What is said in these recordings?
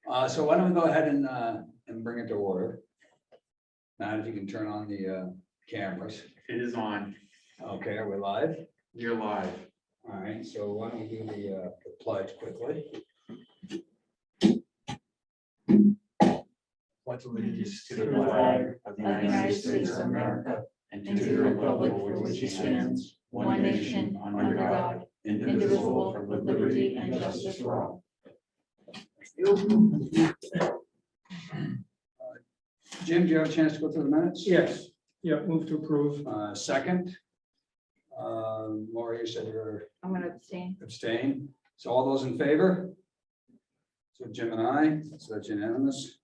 So why don't we go ahead and bring it to order? Now, if you can turn on the cameras. It is on. Okay, are we live? You're live. All right, so why don't we do the pledge quickly? Pledge allegiance to the flag of the United States of America and to the republic for which it stands, one nation, under God, indivisible, with liberty and justice for all. Jim, do you have a chance to go through the minutes? Yes, yeah, move to approve. Second. Laura, you said you're I'm gonna abstain. abstain. So all those in favor? So Jim and I, so that's unanimous.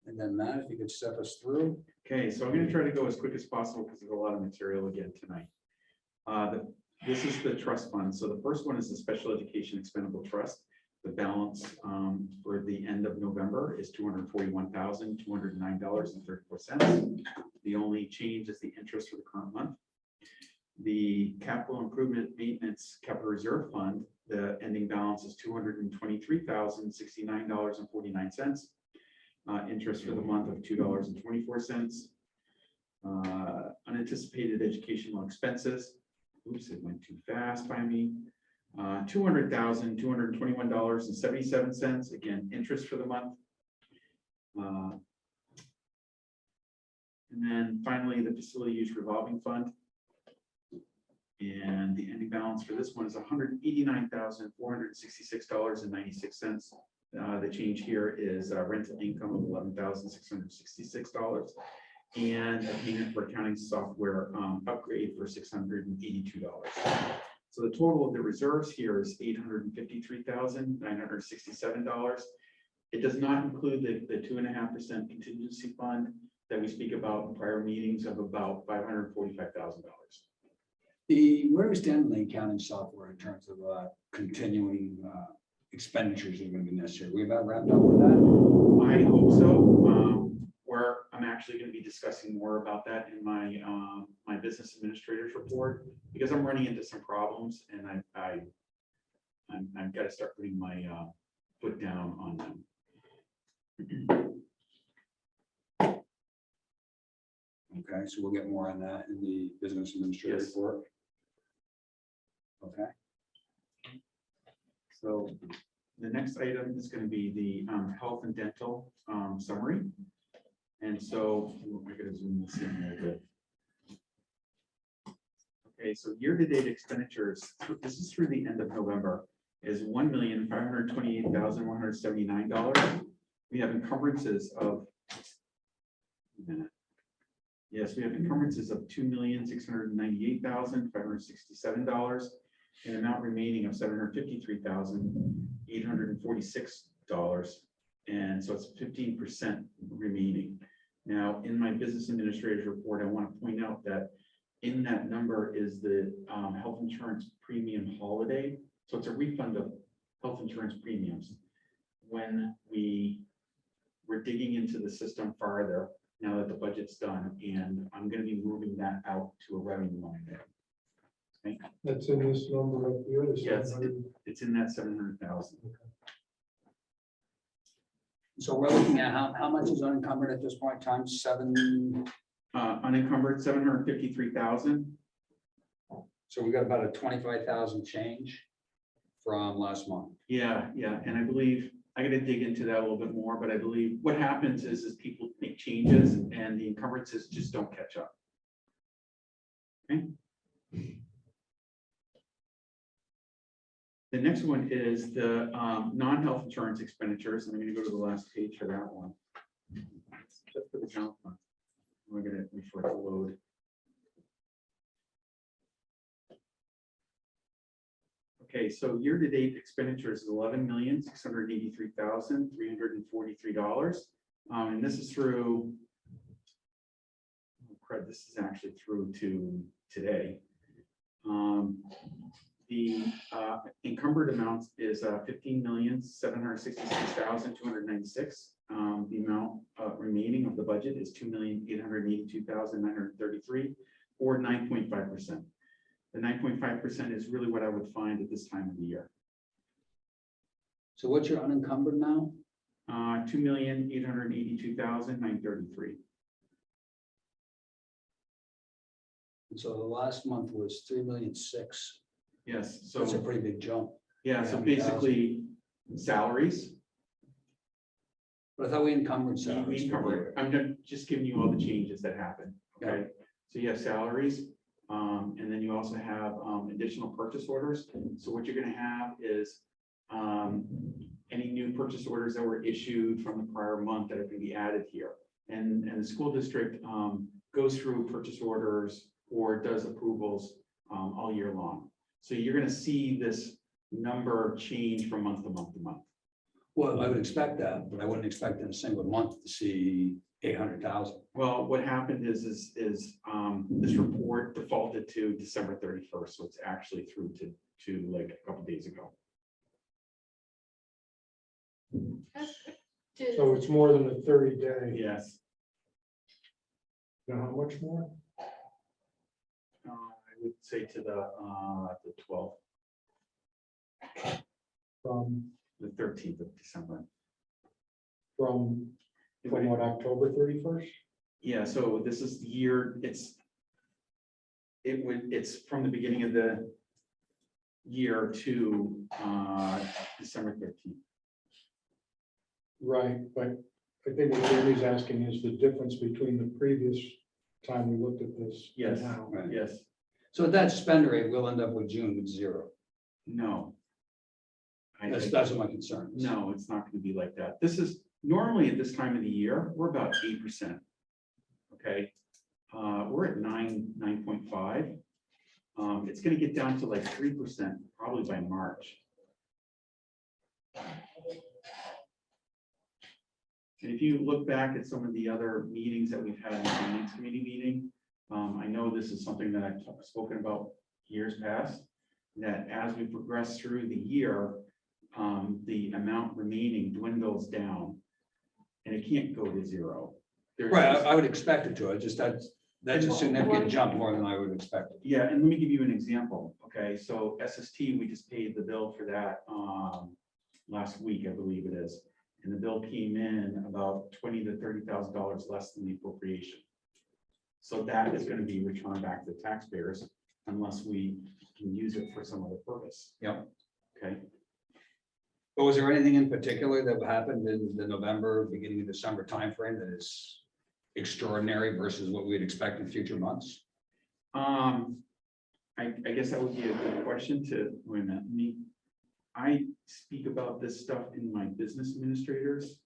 And then Matt, if you could step us through. Okay, so I'm going to try to go as quick as possible because there's a lot of material again tonight. This is the trust fund. So the first one is the Special Education Expendable Trust. The balance for the end of November is $241,209.34. The only change is the interest for the current month. The Capital Improvement Maintenance Capital Reserve Fund, the ending balance is $223,069.49. Interest for the month of $2.24. Unanticipated educational expenses. Oops, it went too fast by me. $200,221.77. Again, interest for the month. And then finally, the facility use revolving fund. And the ending balance for this one is $189,466.96. The change here is rental income of $11,666 and a payment for accounting software upgrade for $682. So the total of the reserves here is $853,967. It does not include the 2.5% contingency fund that we speak about in prior meetings of about $545,000. Where do we stand in the accounting software in terms of continuing expenditures that are going to be necessary? We about wrapped up with that? I hope so. Where I'm actually going to be discussing more about that in my my business administrator's report, because I'm running into some problems and I've got to start putting my foot down on them. Okay, so we'll get more on that in the business administrator Yes. report. Okay. So the next item is going to be the health and dental summary. And so I gotta zoom this in a little bit. Okay, so year-to-date expenditures, this is through the end of November, is $1,528,179. We have encumbrances of, yes, we have encumbrances of $2,698,567, an amount remaining of $753,846. And so it's 15% remaining. Now, in my business administrator's report, I want to point out that in that number is the health insurance premium holiday. So it's a refund of health insurance premiums. When we're digging into the system farther, now that the budget's done, and I'm going to be moving that out to a revenue line there. Okay. That's in this number up here. Yes, it's in that 700,000. So we're looking at how much is unencumbered at this point in time? Unencumbered 753,000. So we got about a 25,000 change from last month. Yeah, and I believe I got to dig into that a little bit more, but I believe what happens is people make changes and the encumbrances just don't catch up. Okay. The next one is the non-health insurance expenditures, and I'm going to go to the last page for that one. Just for the general fund. We're going to refer to load. Okay, so year-to-date expenditures is $11,683,343, and this is through. This is actually through to today. The encumbered amount is $15,766,296. The amount remaining of the budget is $2,882,933, or 9.5%. The 9.5% is really what I would find at this time of the year. So what's your unencumbered now? 2,882,933. And so the last month was 3,000,006. Yes, so. That's a pretty big jump. Yeah, so 300,000. basically salaries, But I thought we encumbered we salaries. cover it. Just giving you all the changes that happened, okay? So you have salaries, and then you also have additional purchase orders. So what you're gonna have is any new purchase orders that were issued from the prior month that are gonna be added here. And the school district goes through purchase orders or does approvals all year long. So you're gonna see this number change from month to month to month. Well, I would expect that, but I wouldn't expect in a single month to see 800,000. Well, what happened is this report defaulted to December 31st, so it's actually through to like a couple days ago. So it's more than a 30-day. Yes, Now, how much more? I would say to the 12th, From, the 13th of December. from what, October 31st? Yeah, so this is the year, it's from the beginning of the year to December 13th. Right, but I think what Jamie's asking is the difference between the previous time we looked at this. and Yes, now. Right. yes, So at that spend rate, we'll end up with June with 0. no. That's what my concern is. No, it's not gonna be like that. This is normally at this time of the year, we're about 8%. Okay, we're at 9.5. It's gonna get down to like 3% probably by March. And if you look back at some of the other meetings that we've had in the finance committee meeting, I know this is something that I've spoken about years past, that as we progress through the year, the amount remaining dwindles down and it can't go to 0. There's Right, just- I would expect it to. That's a significant jump more than I would have expected. Yeah, and let me give you an example. Okay, so SST, we just paid the bill for that last week, I believe it is. And the bill came in about $20,000 to $30,000 less than the appropriation. So that is going to be returned back to taxpayers unless we can use it for some other purpose. Yep. Okay, But was there anything in particular that happened in the November, beginning of December timeframe that is extraordinary versus what we'd expect in future months? I guess that would be a good question to, wait a minute, I speak about this stuff in my business administrators.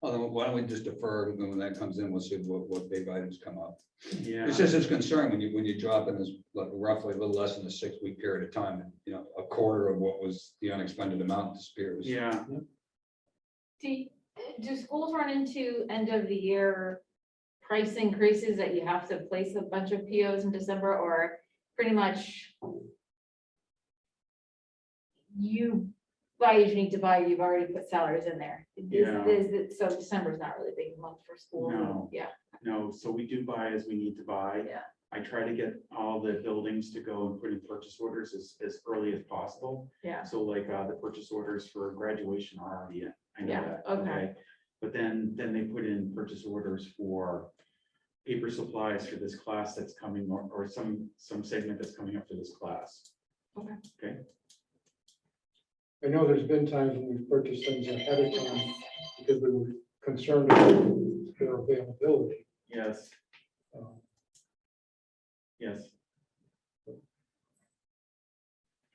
Oh, then why don't we just defer, and when that comes in, we'll see what big items come up. Yeah. It's just, it's concern when you drop in this like, roughly a little less than a 6-week period of time, and a quarter of what was the unexpended amount disappears. Yeah, Do schools run into end of the year price increases that you have to place a bunch of POs in December, or pretty much you buy as you need to buy, you've already put salaries in there? Yeah. So December's not really a big month for school. No. Yeah, no, so we do buy as we need to buy. Yeah. I try to get all the buildings to go and put in purchase orders as early as possible. yeah, So like the purchase orders for graduation are already in. I know Yeah, that. okay. But then they put in purchase orders for paper supplies for this class that's coming, or some segment that's coming up for this class. Okay. Okay, I know there's been times when we've purchased things ahead of time because we were concerned about their availability. yes, Um, yes.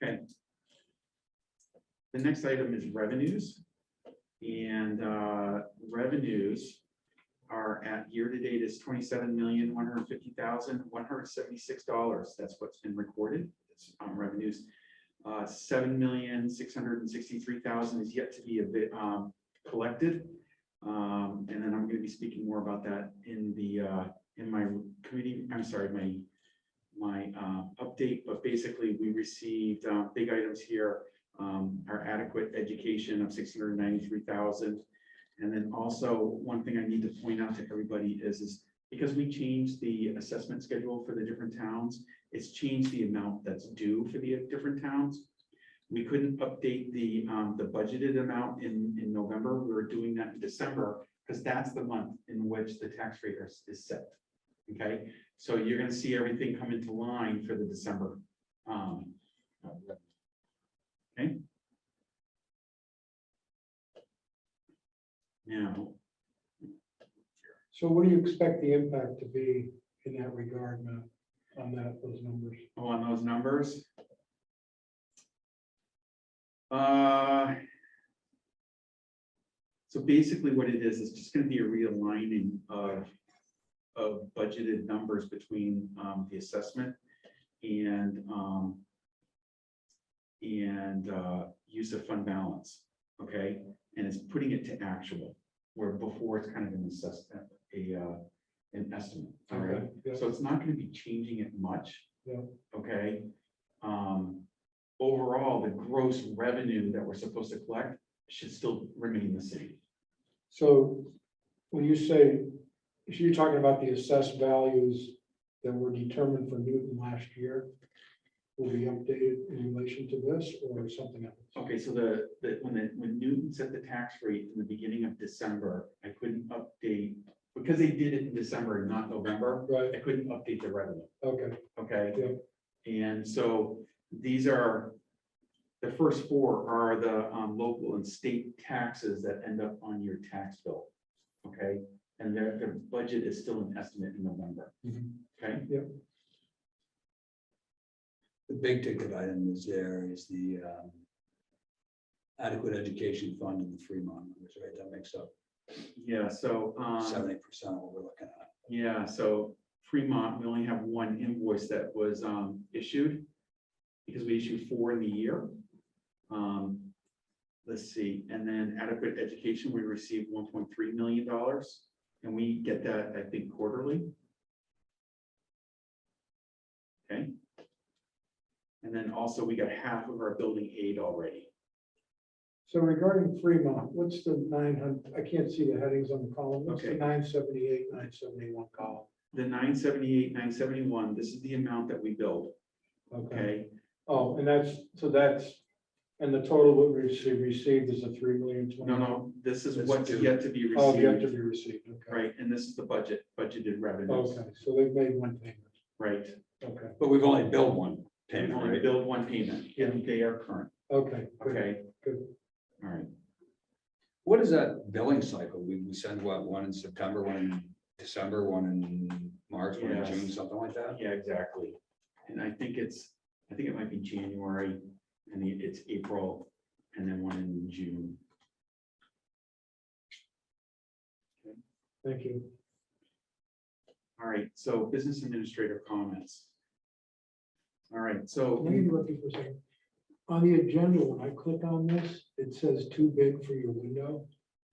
Okay. The next item is revenues. And revenues are at year-to-date is $27,150,176. That's what's been recorded. It's revenues. 7,663,000 is yet to be collected. And then I'm going to be speaking more about that in my committee. I'm sorry, my update. But basically, we received big items here. Our adequate education of 693,000. And then also one thing I need to point out to everybody is because we changed the assessment schedule for the different towns, it's changed the amount that's due for the different towns. We couldn't update the budgeted amount in November. We were doing that in December because that's the month in which the tax rate is set. Okay, so you're gonna see everything come into line for the December. Okay. Now, So what do you expect the impact to be in that regard, Matt, on those numbers? on those numbers. So basically what it is just gonna be a realigning of budgeted numbers between the assessment and use of fund balance, okay? And it's putting it to actual, where before it's kind of an estimate, all right? Okay, yeah. So it's not gonna be changing it much. Yeah. Okay. Overall, the gross revenue that we're supposed to collect should still remain the same. So when you say, so you're talking about the assessed values that were determined for Newton last year will be updated in relation to this or something else? Okay, so when Newton set the tax rate in the beginning of December, I couldn't update, because they did it in December and not November, Right, I couldn't update the revenue, okay, okay? And so these are, the first four are the local and state taxes that end up on your tax bill, okay? And their budget is still an estimate in November, Mhm. okay? The big ticket item is there is the adequate education fund in the Fremont numbers, right? That makes up Yeah, so. 70% of what we're looking at. Yeah, so Fremont, we only have one invoice that was issued because we issued 4 in the year. Let's see, and then adequate education, we received $1.3 million, and we get that, I think, quarterly. Okay. And then also we got half of our building aid already. so regarding Fremont, what's the 900, I can't see the headings on the column, what's the Okay. 978, 971 column? The 978, 971, this is the amount that we billed, okay? Oh, and and the total what we received is a 3,020,000. No, this is That's what's due. yet to be Oh, yet to received, be received, okay. right? And this is the budgeted revenues, Okay, so they've made one payment, right? okay, But we've only billed one We've payment, only right? billed one payment, and they are current, okay. good, okay? Good. All right, What is that billing cycle? We send what, one in September, one in December, one in March, one in Yes. June, something like that? yeah, exactly. And I think it might be January, and it's April, and then one in June. Thank you. All right, so business administrator comments. All right, so. Let me interrupt you for a second. On the agenda, when I click on this, it says too big for your window.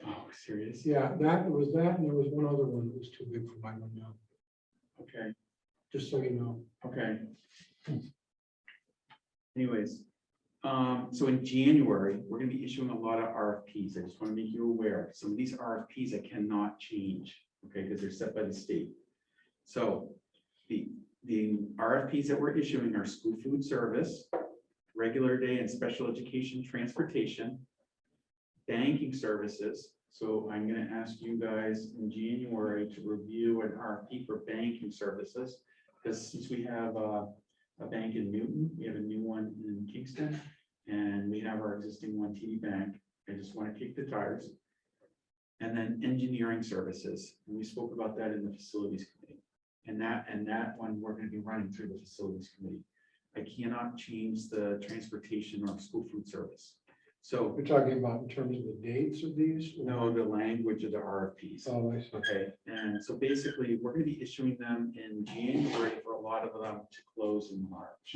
Oh, serious? Yeah, that, and there was one other one that was too big for my window, Okay, just so you know. okay. Anyways, so in January, we're gonna be issuing a lot of RFPs. I just want to make you aware. Some of these RFPs I cannot change, okay, because they're set by the state. So the RFPs that we're issuing are school food service, regular day and special education transportation, banking services. So I'm gonna ask you guys in January to review an RFP for banking services. Because since we have a bank in Newton, we have a new one in Kingston, and we have our existing one, TD Bank. I just want to kick the tires. And then engineering services, and we spoke about that in the facilities committee. And that one, we're going to be running through the facilities committee. I cannot change the transportation or school food service. So, You're talking about in terms of the dates of these? or- no, the language of the RFPs. Oh, I see. Okay, and so basically, we're gonna be issuing them in January for a lot of them to close in March.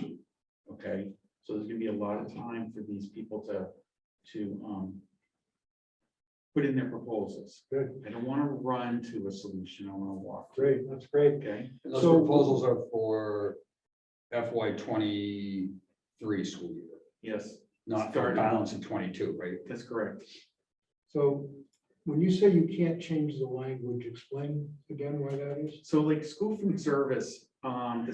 Okay, so there's gonna be a lot of time for these people to put in their proposals. Good, I don't wanna run to a solution, I wanna walk. great, that's great. Okay, And those So- proposals are for FY 23 school year, yes, not for the Starting. balance of 22, right? that's correct. So when you say you can't change the language, explain again why that is? So like school food service, the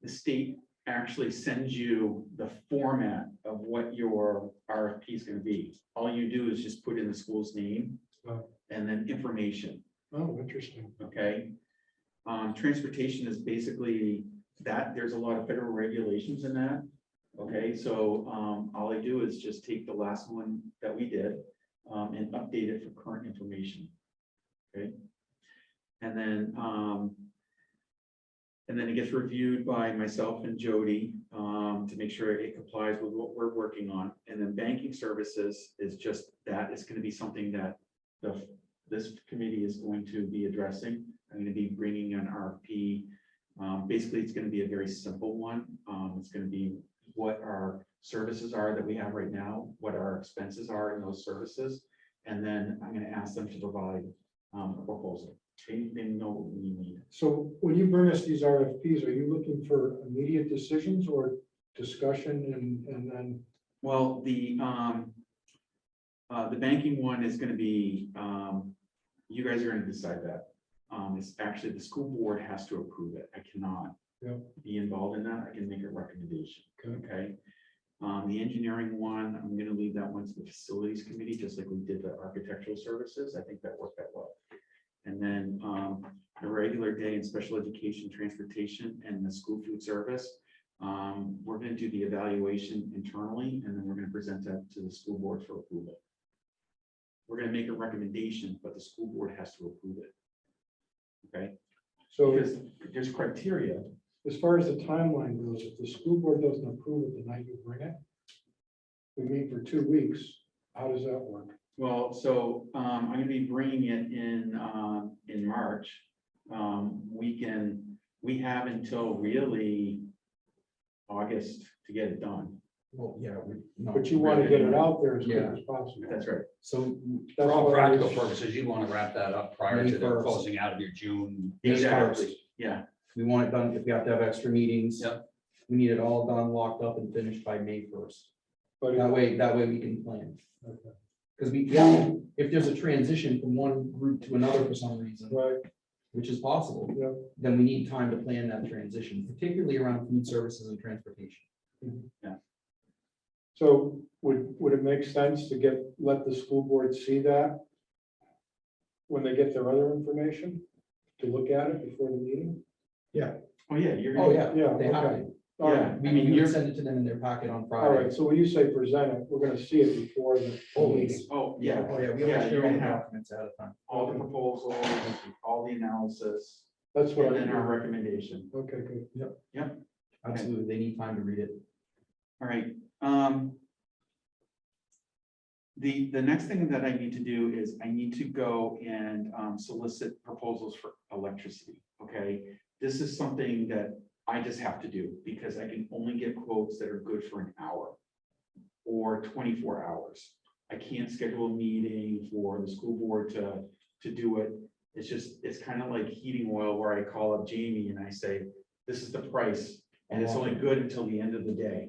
state actually sends you the format of what your RFP is gonna be. All you do is just put in the school's name Oh. and then information, Oh, interesting. okay? Transportation is basically that, there's a lot of federal regulations in that. Okay, so all I do is just take the last one that we did and update it for current information. Okay. And then it gets reviewed by myself and Jody to make sure it complies with what we're working on. And then banking services is just that is going to be something that this committee is going to be addressing. I'm going to be bringing an RFP. Basically, it's going to be a very simple one. It's going to be what our services are that we have right now, what our expenses are in those services. And then I'm going to ask them to provide a proposal. They know what we need. So when you bring us these RFPs, are you looking for immediate decisions or discussion and then? Well, the banking one is going to be, you guys are going to decide that. It's actually the school board has to approve it. I cannot be involved in that. I can make a recommendation. Okay. The engineering one, I'm going to leave that one to the facilities committee, just like we did the architectural services. I think that worked out well. And then the regular day and special education, transportation, and the school food service. We're going to do the evaluation internally, and then we're going to present that to the school board for approval. We're going to make a recommendation, but the school board has to approve it. Okay, So because there's criteria. as far as the timeline goes, if the school board doesn't approve it the night you bring it, we meet for 2 weeks. How does that work? Well, so I'm going to be bringing it in March. We have until really August to get it done. Well, yeah. But you want to get it out there as quick as possible. That's right. So. For all why I practical was- purposes, you want to wrap that up prior May to the 1st. closing out of your June. Exactly. Yeah. We want it done, if we have to have extra meetings. Yep. We need it all done, locked up and finished by May 1st. But That way we can plan. Okay. Because if there's a transition from one group to another for some reason, right, which is possible, yeah. then we need time to plan that transition, particularly around food services and transportation. So would it make sense to let the school board see that when they get their other information, to look at it before the meeting? Oh, yeah. You're. Oh, yeah, Yeah, they have okay. to. All Yeah. right, I mean, You you're. send it to them in their packet on all Friday. right. So when you say present it, we're gonna see it before the Always. meeting. Oh, yeah. Oh, yeah, we Yeah, always you're share all gonna the have documents ahead of time. all the proposals, all the analysis, That's what and I. then our recommendation. Okay, good. Absolutely, they need time to read it. All right. The next thing that I need to do is I need to go and solicit proposals for electricity. Okay, this is something that I just have to do because I can only get quotes that are good for an hour or 24 hours. I can't schedule a meeting for the school board to do it. It's kind of like heating oil where I call up Jamie and I say, this is the price, and it's only good until the end of the day.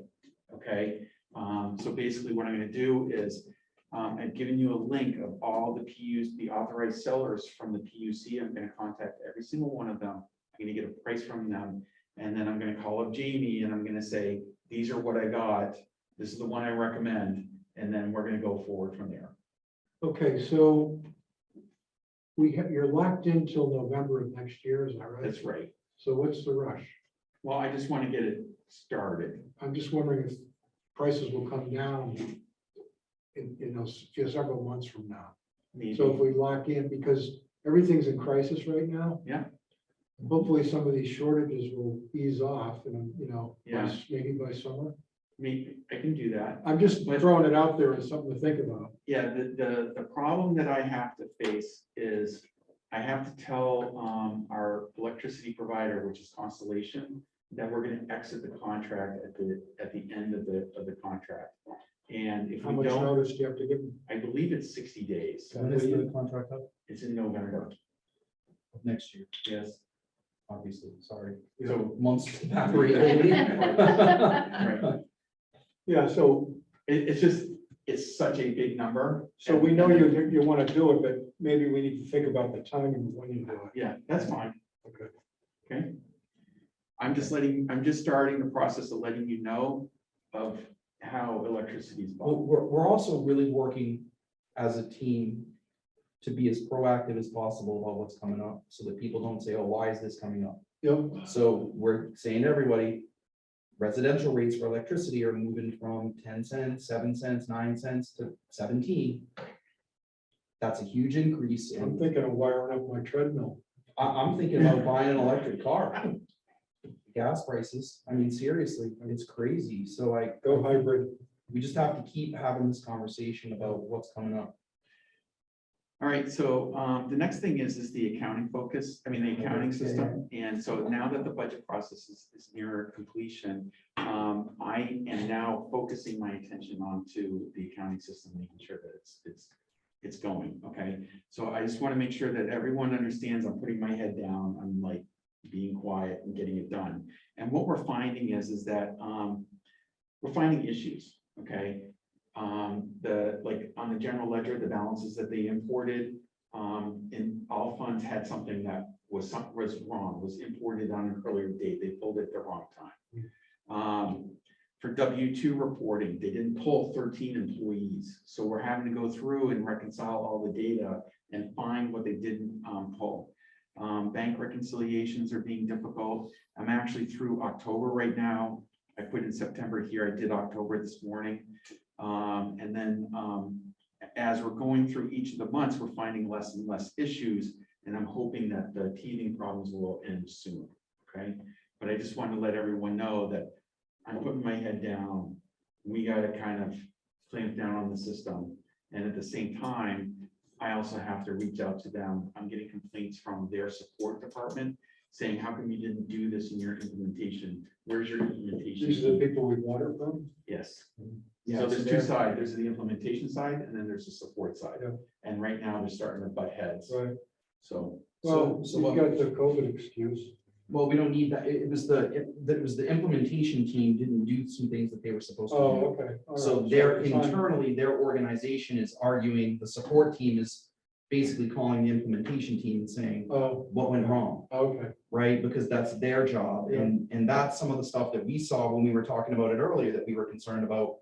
Okay, so basically what I'm going to do is I've given you a link of all the PUs, the authorized sellers from the PUC. I'm going to contact every single one of them. I'm going to get a price from them. And then I'm going to call up Jamie and I'm going to say, these are what I got. This is the one I recommend. And then we're going to go forward from there. Okay, so you're locked in till November of next year, is that right? That's right. So what's the rush? Well, I just want to get it started. I'm just wondering if prices will come down in several months from now. Maybe. So if we lock in, because everything's in crisis right now. Yeah. Hopefully some of these shortages will ease off and, Yeah. maybe by summer. Maybe I can do that. I'm just throwing it out there as something to think about. Yeah, the problem that I have to face is I have to tell our electricity provider, which is Constellation, that we're going to exit the contract at the end of the contract. And if How we much don't, notice do you have to give them? I believe it's 60 days. When is the contract up? It's in November. Of next year, Yes. obviously, sorry. So- Months evaporate. Right. Yeah, so It's just, it's such a big number. So we know you want to do it, but maybe we need to think about the timing of when you do it. Yeah, that's fine. Okay. Okay. I'm just starting the process of letting you know of how electricity is Well, bought. we're also really working as a team to be as proactive as possible about what's coming up, so that people don't say, oh, why is this coming up? Yep. So we're saying to everybody, residential rates for electricity are moving from 10 cents, 7 cents, 9 cents to 17. That's a huge increase. I'm And thinking of wiring up my treadmill. I'm thinking about buying an electric car. Gas prices, I mean, seriously, it's crazy. So like, Go hybrid. we just have to keep having this conversation about what's coming up. All right, so the next thing is the accounting focus, the accounting system. And so now that the budget process is near completion, I am now focusing my attention onto the accounting system, making sure that it's going, okay? So I just want to make sure that everyone understands I'm putting my head down, I'm like being quiet and getting it done. And what we're finding is that we're finding issues, okay? Like on the general ledger, the balances that they imported in all funds had something that was wrong, was imported on an earlier date. They pulled it the wrong time. For W-2 reporting, they didn't pull 13 employees. So we're having to go through and reconcile all the data and find what they didn't pull. Bank reconciliations are being difficult. I'm actually through October right now. I put in September here. I did October this morning. And then as we're going through each of the months, we're finding less and less issues. And I'm hoping that the teething problems will end soon. Okay. But I just want to let everyone know that I'm putting my head down. We got to kind of clamp down on the system. And at the same time, I also have to reach out to them. I'm getting complaints from their support department saying, how come you didn't do this in your implementation? Where's your implementation? These are the people we bought it from? Yes. Yeah, So there's so two sides. There's the implementation side and then there's the support side. Yeah. And right now they're starting to butt heads. Right. So Well, so you what- got the COVID excuse. Well, we don't need that. It was the implementation team didn't do some things that they were supposed to do. Oh, okay. All So right. they're it's fine. internally, their organization is arguing, the support team is basically calling the implementation team and saying, Oh, what went wrong, okay. right? Because that's their job. And that's some of the stuff that we saw when we were talking about it earlier that we were concerned about.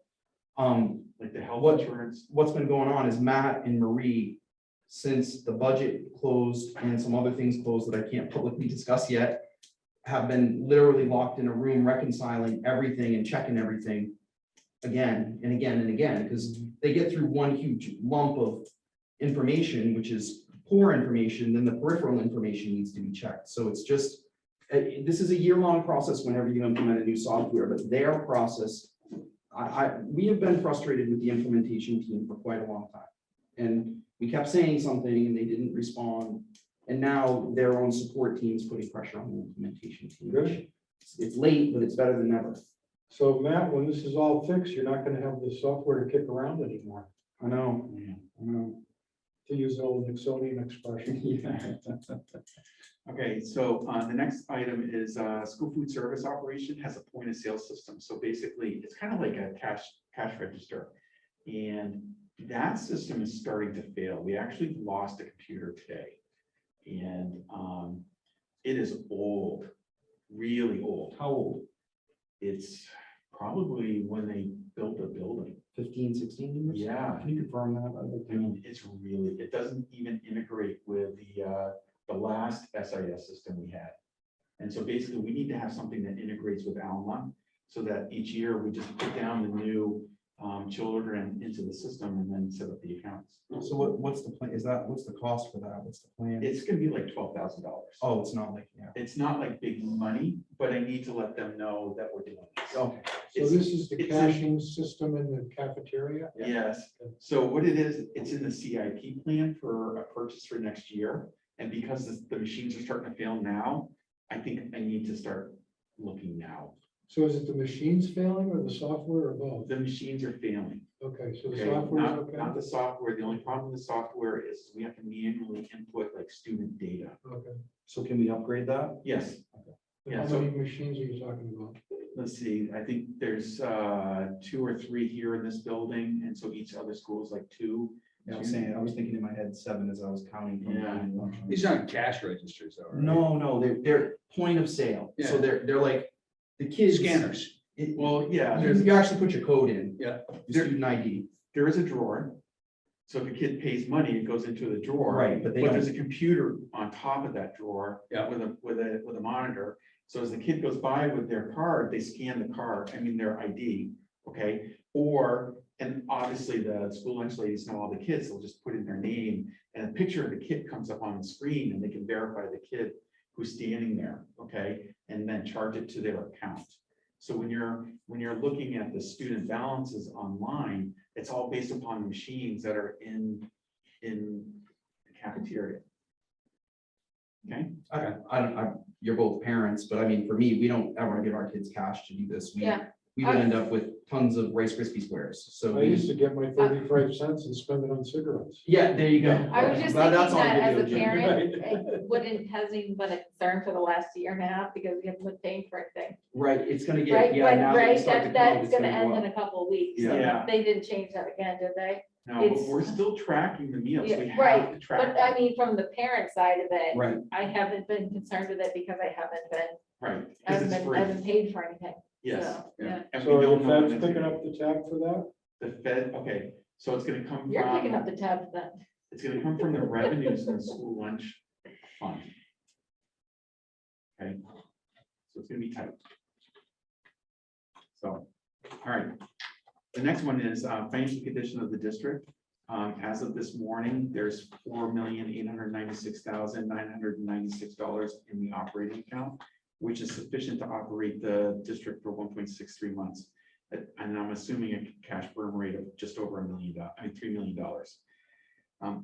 like the health What- insurance, What's been going on is Matt and Marie, since the budget closed and some other things closed that I can't publicly discuss yet, have been literally locked in a room reconciling everything and checking everything again and again and again, because they get through one huge lump of information, which is poor information, then the peripheral information needs to be checked. So it's just, this is a year-long process whenever you implement a new software, but their process, we have been frustrated with the implementation team for quite a long time. And we kept saying something and they didn't respond. And now their own support team is putting pressure on the implementation team. Good. It's late, but it's better than never. So Matt, when this is all fixed, you're not gonna have the software to kick around anymore, I know, yeah. I know. to use an old Nixonian expression. Okay, so the next item is school food service operation has a point of sale system. So basically, it's kind of like a cash register. And that system is starting to fail. We actually lost a computer today. And it is old, really old. How old? It's probably when they built the building. 15, 16 years? Yeah. Can you confirm that? I mean, it's really, it doesn't even integrate with the last SIS system we had. And so basically, we need to have something that integrates with Alma so that each year we just put down the new children into the system and then set up the accounts. So what's the plan? What's the cost for that? What's the plan? It's gonna be like $12,000. Oh, it's not like, yeah. It's not like big money, but I need to let them know that we're doing this. Okay. So It's- this is the it's- caching system in the cafeteria? Yes, so what it is, it's in the CIP plan for a purchase for next year. And because the machines are starting to fail now, I think I need to start looking now. So is it the machines failing or the software or both? The machines are failing. Okay, so the Okay, software is not okay? the software. The only problem with the software is we have to manually input like student data. Okay. So can we upgrade that? Yes, And Yeah, how so- many machines are you talking about? let's see, I think there's 2 or 3 here in this building, and so each other school is like 2. I was saying, I was thinking in my head 7 as I was counting. from Yeah. mine. These aren't cash registers though, right? No, they're point of sale. So Yeah. they're like the kids. Scanners. Well, yeah, You actually put your code in. Yeah. Your student ID. there is a drawer. So if a kid pays money, it goes into the drawer. Right, but they But don't. there's a computer on top of that drawer. Yeah. With a monitor. So as the kid goes by with their card, they scan the card, their ID, okay? And obviously the school lunch ladies know all the kids, they'll just put in their name and a picture of the kid comes up on the screen and they can verify the kid who's standing there, okay? And then charge it to their account. So when you're looking at the student balances online, it's all based upon the machines that are in the cafeteria. Okay? You're both parents, but I mean, for me, we don't ever give our kids cash to do this. Yeah. We would end up with tons of Rice Krispie squares. So I used to get my 35 cents and spend it on cigarettes. yeah, there you go. I was just Glad thinking that's on that as a video, Jim. parent, it wouldn't, hasn't even been a concern for the last year and a half because we haven't been paying for anything. Right, it's gonna get, Right, yeah, now that we start to count, that's it's gonna gonna end go in up. a couple of weeks. Yeah. They didn't change that again, did they? No, but It's- we're still tracking the meals. Yeah, We have right, to track. But I mean, from the parent side of it, Right, I haven't been concerned with it because I haven't been, Right, I because it's free. haven't paid for anything. Yes. So, yeah. And So we are don't the know when feds it's picking gonna- up the tab for that? The Fed, okay, so it's gonna come You're picking up from, the tab for that. it's gonna come from the revenues in the school lunch fund. Okay, so it's gonna be tight. So, all right. The next one is financial condition of the district. As of this morning, there's $4,896,996 in the operating account, which is sufficient to operate the district for 1.63 months. And I'm assuming a cash burn rate of just over $3 million.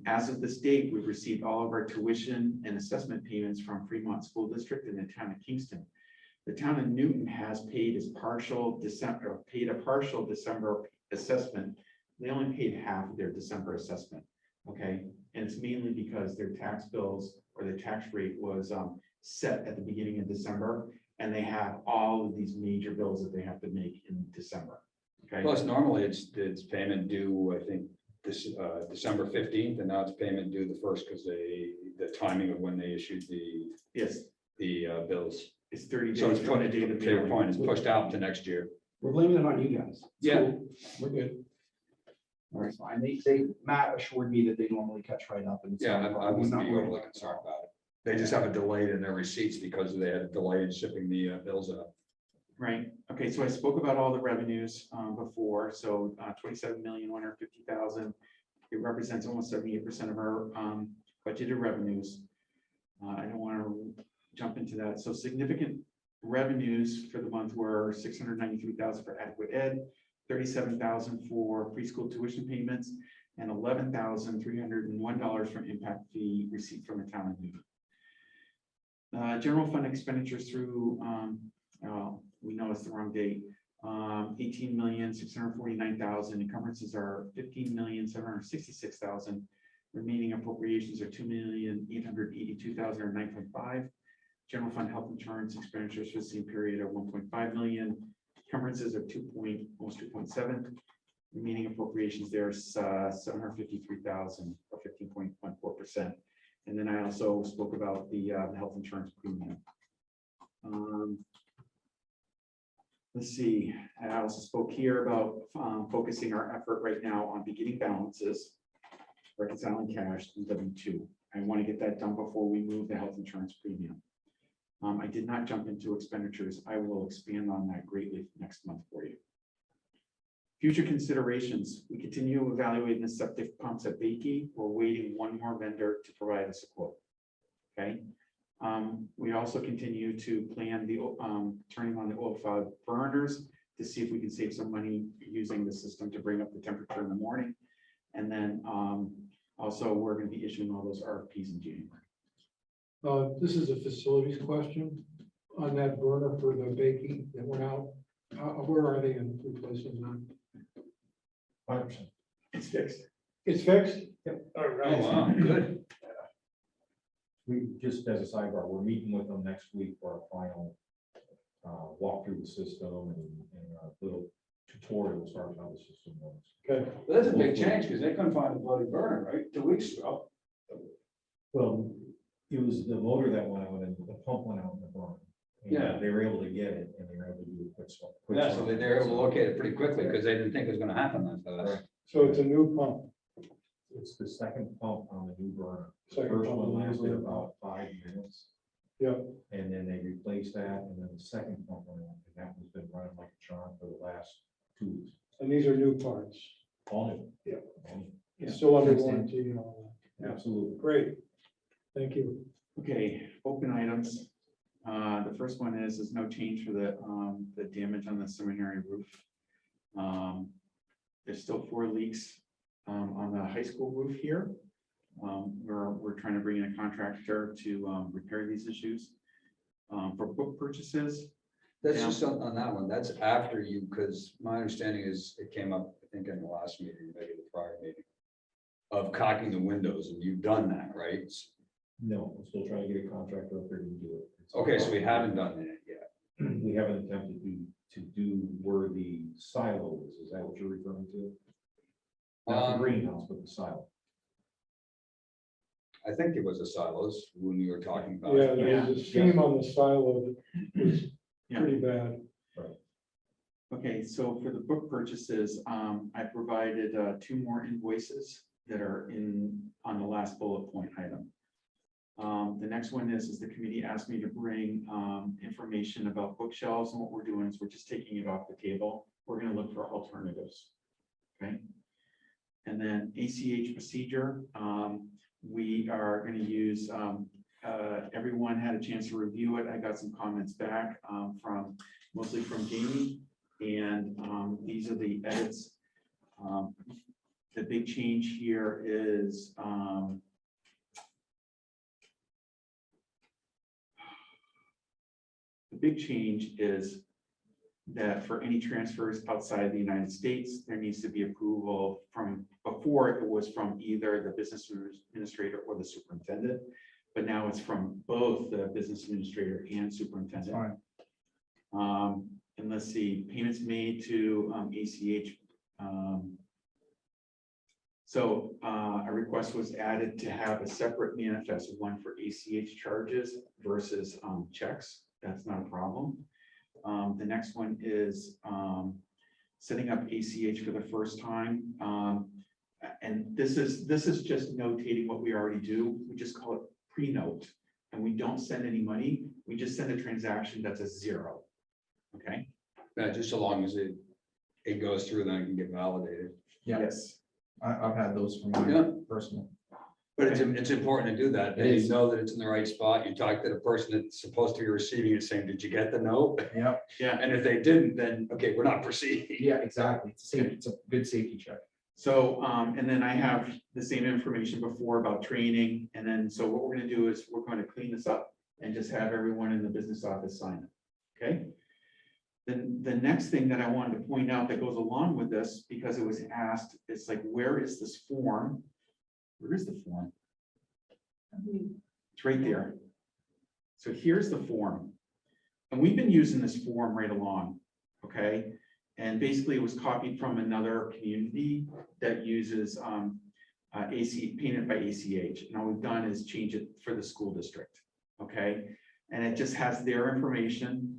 As of this date, we've received all of our tuition and assessment payments from Fremont School District and the town of Kingston. The town of Newton has paid a partial December assessment. They only paid half of their December assessment, okay? And it's mainly because their tax bills or their tax rate was set at the beginning of December, and they have all of these major bills that they have to make in December, okay? Plus, normally it's payment due, I think, this December 15th, and now it's payment due the 1st because the timing of when they issued Yes, the bills. it's 30 days. So it's from the put, date of to your mailing. point, it's pushed out to next year. we're blaming it on you guys. It's Yeah. cool. We're good. All right, fine. Matt assured me that they normally catch right up and. Yeah, I He's wouldn't not be worried overly about it. concerned about it. They just have a delay in their receipts because they had a delay in shipping the bills out. Right, okay, so I spoke about all the revenues before, so 27,150,000. It represents almost 78% of our budgeted revenues. I don't want to jump into that. So significant revenues for the month were 693,000 for adequate ed, 37,000 for preschool tuition payments, and $11,301 from impact fee receipt from the town of Newton. General fund expenditures through, we know it's the wrong date, 18,649,000. Encumbrances are 15,766,000. Remaining appropriations are 2,882,000 or 9.5. General fund health insurance expenditures for the same period are 1.5 million. Encumbrances are almost 2.7. Remaining appropriations there is 753,000 or 15.14%. And then I also spoke about the health insurance premium. Let's see, I also spoke here about focusing our effort right now on beginning balances, reconciling cash and W-2. I want to get that done before we move the health insurance premium. I did not jump into expenditures. I will expand on that greatly next month for you. Future considerations, we continue evaluating the septic pumps at Bakey. We're waiting one more vendor to provide us a quote. Okay. We also continue to plan the turning on the oil-fired burners to see if we can save some money using the system to bring up the temperature in the morning. And then also we're going to be issuing all those RFPs in January. This is a facilities question on that burner for the baking that went out. Where are they in replacing that? 100%. It's fixed. It's fixed? Yep. All Oh, right. wow, good. We just, as a sidebar, we're meeting with them next week for a final walk through the system and a little tutorial as far as how the system works. Okay, But that's a big change, because they couldn't find a bloody burner, right, 2 weeks ago. Well, it was the motor that went out and the pump went out in the barn. And Yeah. They were able to get it and they were able to do a quick swap. Yeah, so they were able to locate it pretty quickly, because they didn't think it was gonna happen that fast. Correct. so it's a new pump. It's the second pump on the new burner. The Second first pump one on the new lasted burner. about 5 minutes. Yeah. And then they replaced that, and then the second pump went on, and that has been running like a charm for the last 2 weeks. And these are new parts. All new. Yeah. All new. It's still under Thanks, Dan. warranty and all Absolutely. that. Great. Thank you. Okay, open items. The first one is, there's no change for the damage on the seminary roof. There's still 4 leaks on the high school roof here. We're trying to bring in a contractor to repair these issues. For book purchases, That's Yeah. just on that one, that's after you, because my understanding is it came up, I think, in the last meeting, maybe the prior meeting, of caulking the windows, and you've done that, right? No, I'm still trying to get a contractor up there to do it. It's- Okay, so we haven't done that yet. We haven't attempted to do where the silo is that what you're referring to? Not the greenhouse, but the silo. I think it was the silos when you were talking about. Yeah, it. there's a seam on the silo that was Yeah. pretty bad. okay, so for the book purchases, I provided 2 more invoices that are on the last bullet point item. The next one is the committee asked me to bring information about bookshelves, and what we're doing is we're just taking it off the table. We're gonna look for alternatives. Okay. And then ACH procedure, we are gonna use, everyone had a chance to review it. I got some comments back mostly from Jamie, and these are the edits. The big change here is the big change is that for any transfers outside the United States, there needs to be approval from, before it was from either the business administrator or the superintendent. But now it's from both the business administrator and superintendent. Fine. And let's see, payments made to ACH. So a request was added to have a separate manifest, one for ACH charges versus checks. That's not a problem. The next one is setting up ACH for the first time. And this is just notating what we already do. We just call it pre-note, and we don't send any money. We just send a transaction that's a 0. Okay. Just so long as it goes through, then it can get validated. Yeah. Yes. I've had those from Yeah. my personal. But it's important to do that. Then It you is. know that it's in the right spot. You talk to the person that's supposed to be receiving it, saying, did you get the note? Yep. Yeah. And if they didn't, then, okay, we're not proceeding. Yeah, exactly. It's a good safety check. So, and then I have the same information before about training. And then, so what we're gonna do is we're going to clean this up and just have everyone in the business office sign it. Okay? Then the next thing that I wanted to point out that goes along with this, because it was asked, it's like, where is this form? Where is the form? It's right there. So here's the form. And we've been using this form right along, okay? And basically it was copied from another community that uses payment by ACH. And all we've done is change it for the school district, okay? And it just has their information,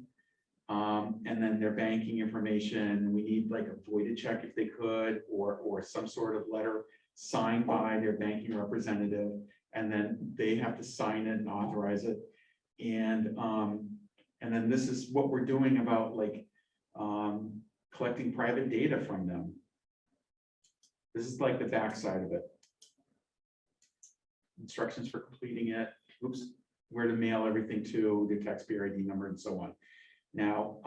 and then their banking information. We need like a voided check if they could, or some sort of letter signed by their banking representative, and then they have to sign it and authorize it. And then this is what we're doing about like collecting private data from them. This is like the backside of it. Instructions for completing it, oops, where to mail everything to, the taxpayer ID number, and so on. Now,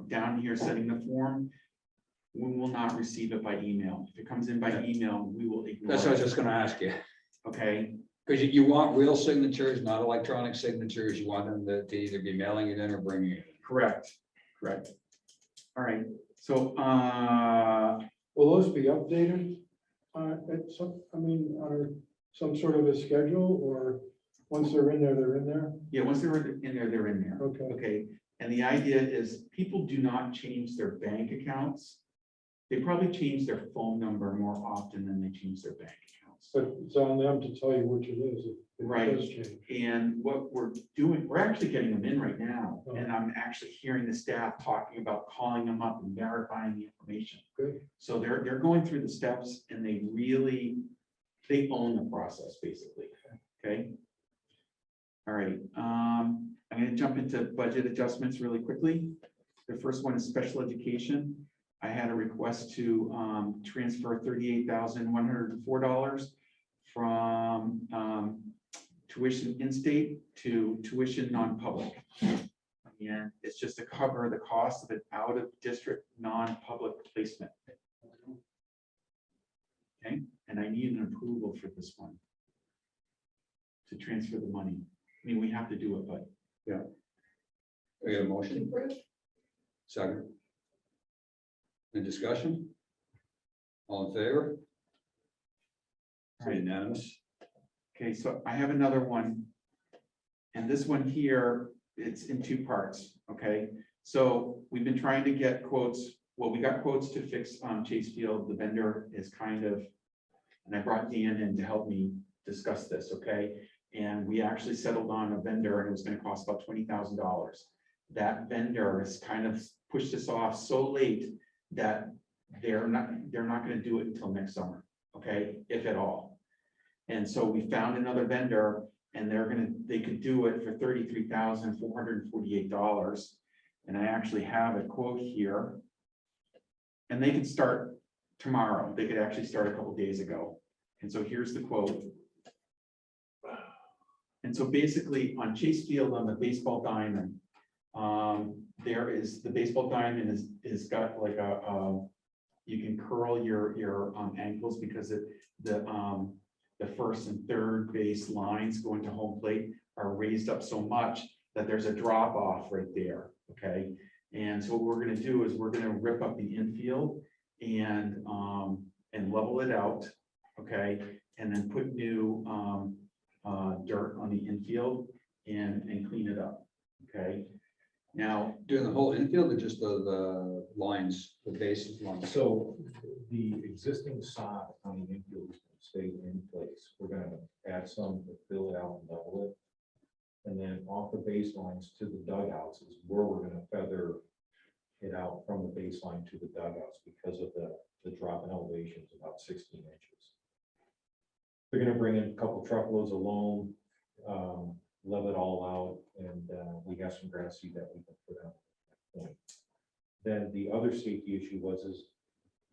down here, setting the form, we will not receive it by email. If it comes in by email, we will ignore That's what I was it. just gonna ask you. Okay, Because you want real signatures, not electronic signatures. You want them to either be mailing it in or bringing it in. correct. All right, so, Will those be updated? At some, on some sort of a schedule, or once they're in there, they're in there? yeah, once they're in there, they're in there. Okay. Okay, And the idea is people do not change their bank accounts. They probably change their phone number more often than they change their bank accounts. But it's on them to tell you which it is. If it Right. does change. And what we're doing, we're actually getting them in right now. And I'm actually hearing the staff talking about calling them up and verifying the information. Good. So they're going through the steps and they own the process basically, okay? All right, I'm gonna jump into budget adjustments really quickly. The first one is special education. I had a request to transfer $38,104 from tuition in-state to tuition non-public. And it's just to cover the cost of an out-of-district non-public placement. Okay, and I need an approval for this one to transfer the money. I mean, we have to do it, but We got a motion? Second. Any discussion? All in favor? Unanimous. okay, so I have another one. And this one here, it's in two parts, okay? So we've been trying to get quotes. Well, we got quotes to fix Chase Field. The vendor is kind of, and I brought Dan in to help me discuss this, okay? And we actually settled on a vendor and it was gonna cost about $20,000. That vendor has kind of pushed us off so late that they're not gonna do it until next summer, okay, if at all. And so we found another vendor and they could do it for $33,448. And I actually have a quote here. And they could start tomorrow. They could actually start a couple days ago. And so here's the quote. And so basically on Chase Field on the baseball diamond, there is the baseball diamond is got like you can curl your ankles because the first and third base lines going to home plate are raised up so much that there's a drop off right there. Okay. And so what we're going to do is we're going to rip up the infield and level it out. Okay. And then put new dirt on the infield and clean it up. Okay. Now, Doing the whole infield or just the lines, the bases lines? So the existing sod on the infield is going to stay in place. We're gonna add some to fill it out and level it. And then off the baselines to the dugouts is where we're gonna feather it out from the baseline to the dugouts because of the drop in elevation is about 16 inches. They're gonna bring in a couple truckloads of loam, level it all out, and we have some grass seed that we can put out at that point. Then the other safety issue is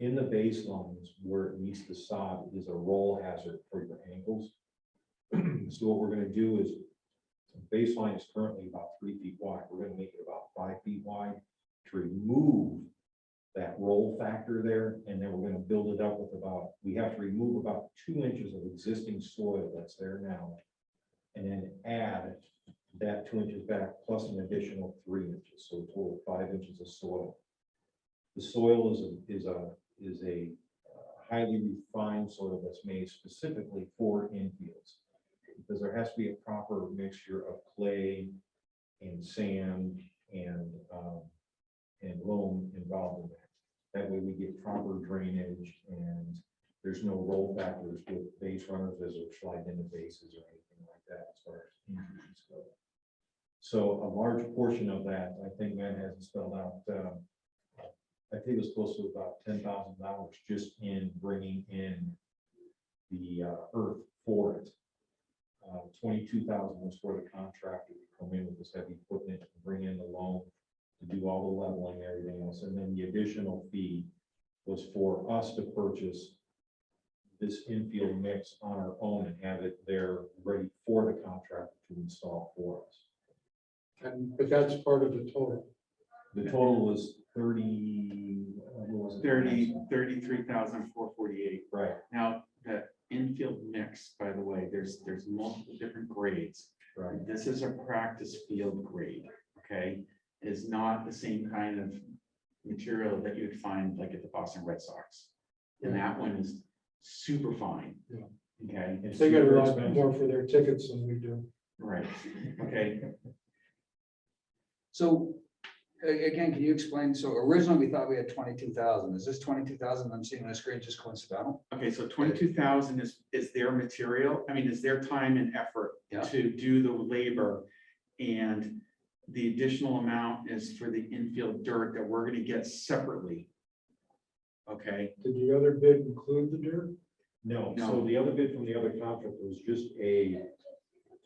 in the baselines where it meets the sod is a roll hazard for your ankles. So what we're gonna do is, the baseline is currently about 3 feet wide. We're gonna make it about 5 feet wide to remove that roll factor there, and then we're gonna build it up with we have to remove about 2 inches of existing soil that's there now, and then add that 2 inches back plus an additional 3 inches, so a total of 5 inches of soil. The soil is a highly refined soil that's made specifically for infields, because there has to be a proper mixture of clay and sand and loam involved in that. That way we get proper drainage and there's no roll factors with base runners as they're sliding into bases or anything like that as far as injuries go. So a large portion of that, I think Matt has it spelled out. I think it's close to about $10,000 just in bringing in the earth for it. 22,000 was for the contractor to come in with this heavy equipment and bring in the loam to do all the leveling and everything else. And then the additional fee was for us to purchase this infield mix on our own and have it there ready for the contractor to install for us. But that's part of the total. The total was 33,448. Right. Now, the infield mix, by the way, there's multiple different grades. Right. This is a practice field grade, okay? Is not the same kind of material that you'd find like at the Boston Red Sox. And that one is super fine. Yeah. Okay, It's They get a super lot expensive. more for their tickets than we do. right, okay. So again, can you explain? So originally we thought we had 22,000. Is this 22,000 I'm seeing on the screen just coincidental? Okay, so 22,000 is their material, I mean, is their time and effort Yeah. to do the labor. And the additional amount is for the infield dirt that we're gonna get separately. Okay, Did the other bid include the dirt? No, No. so the other bid from the other contract was just a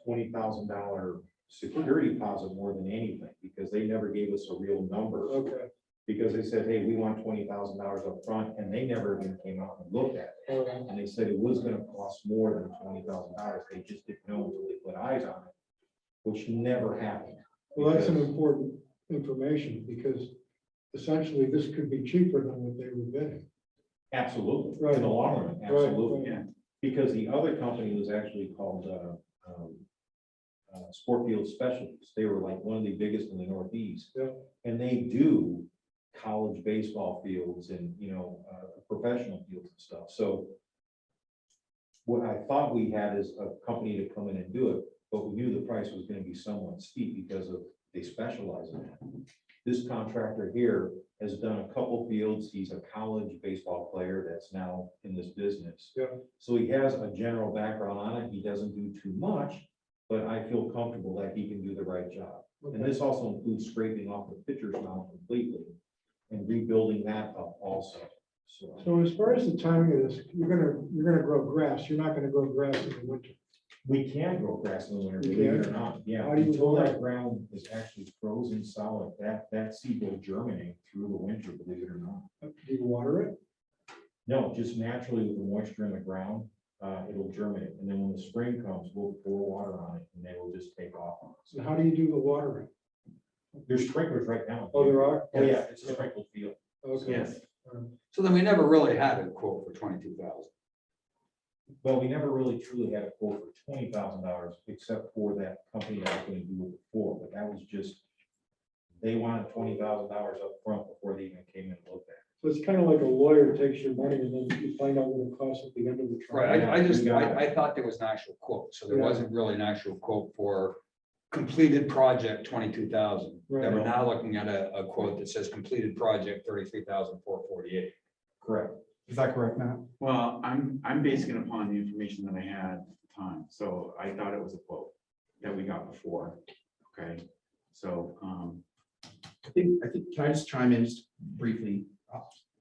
$20,000 security deposit more than anything, because they never gave us a real number. Okay, Because they said, hey, we want $20,000 up front, and they never even came out and looked at it. all right. And they said it was gonna cost more than $20,000. They just didn't know until they put eyes on it, which never happened. Well, that's an Because- important information, because essentially this could be cheaper than what they were bidding. Absolutely, Right. in the long run, absolutely. yeah, Because the other company was actually called Sport Field Specialties. They were like one of the biggest in the Northeast. Yeah. And they do college baseball fields and, professional fields and stuff. So what I thought we had is a company to come in and do it, but we knew the price was going to be somewhat steep because of they specialize in that. This contractor here has done a couple fields. He's a college baseball player that's now in this business. Yeah. So he has a general background on it. He doesn't do too much, but I feel comfortable that he can do the right job. And Okay. this also includes scraping off the pitcher's mound completely and rebuilding that up also. So So as far as the timing of this, you're gonna grow grass. You're not gonna grow grass in the winter. we can grow grass in the winter, You believe it can? or not. Yeah, How do you until grow that it? ground is actually frozen solid, that seed will germinate through the winter, believe it or not. Do you water it? No, just naturally with the moisture in the ground, it'll germinate. And then when the spring comes, we'll pour water on it and they will just take off on us. So how do you do the watering? There's sprinklers right now. Oh, there are? Oh, yeah, it's a sprinkled field. Okay. yes. So then we never really had a quote for 22,000. Well, we never really truly had a quote for $20,000 except for that company that was gonna do it before, but that was just, they wanted $20,000 up front before they even came in and looked at it. So it's kind of like a lawyer takes your money and then you find out what it costs at the end of the trial. Right, Yeah, I thought there was an actual quote, so there Yeah. wasn't really an actual quote for completed project 22,000. Right. Then we're now looking at a quote that says completed project 33,448. Correct. Is that correct, Matt? Well, I'm basing it upon the information that I had at the time, so I thought it was a quote that we got before, okay? So, I think, can I just chime in just briefly?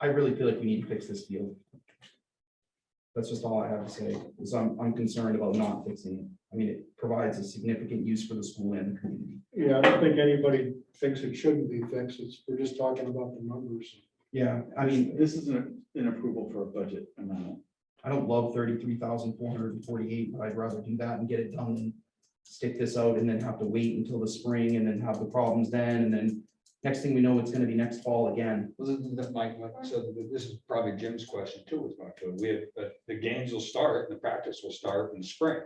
I really feel like we need to fix this field. That's just all I have to say, is I'm concerned about not fixing it. I mean, it provides a significant use for the school and the community. Yeah, I don't think anybody thinks it shouldn't be fixed. We're just talking about the numbers. Yeah, I mean, this is an approval for a budget amount. I don't love 33,448, but I'd rather do that and get it done than stick this out and then have to wait until the spring and then have the problems then, and then next thing we know, it's gonna be next fall again. Well, so this is probably Jim's question too, was about to, but the games will start, and the practice will start in the spring.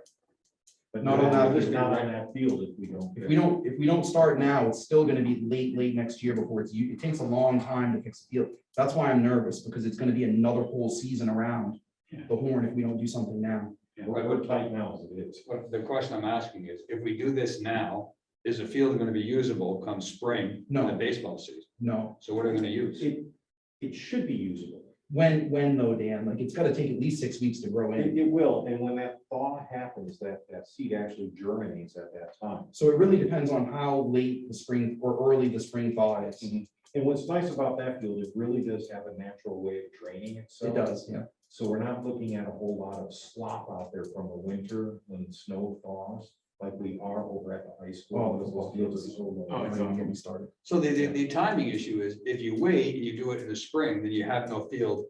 But Not on that it's field. not on that field if we don't. If we don't start now, it's still gonna be late next year before it takes a long time to fix the field. That's why I'm nervous, because it's gonna be another whole season around Yeah. the horn if we don't do something now. We're tight now as it is. But the question I'm asking is, if we do this now, is the field gonna be usable come spring in No. the baseball season? No, So what are we gonna use? It should be usable. when though, Dan, like, it's gotta take at least 6 weeks to grow in. It will, and when that thaw happens, that seed actually germinates at that time. So it really depends on how late the spring or early the spring thaw is. And what's nice about that field, it really does have a natural way of draining itself. It does, yeah. So we're not looking at a whole lot of slop out there from the winter when the snow thaws, like we are over at the high school. Oh, because those fields are so low. Oh, Don't even get me started. So the timing issue is, if you wait and you do it in the spring, then you have no field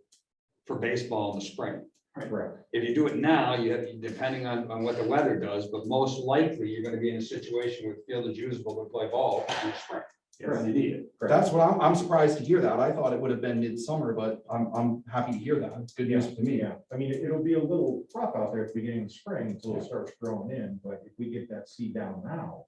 for baseball in the spring. Correct. If you do it now, you have, depending on what the weather does, but most likely you're gonna be in a situation where the field is usable to play ball in the spring. Yes. You need it. That's what I'm surprised to hear that. I thought it would have been midsummer, but I'm happy to hear that. It's good news for me. Yeah, I mean, it'll be a little rough out there at the beginning of the spring until it starts growing in, but if we get that seed down now,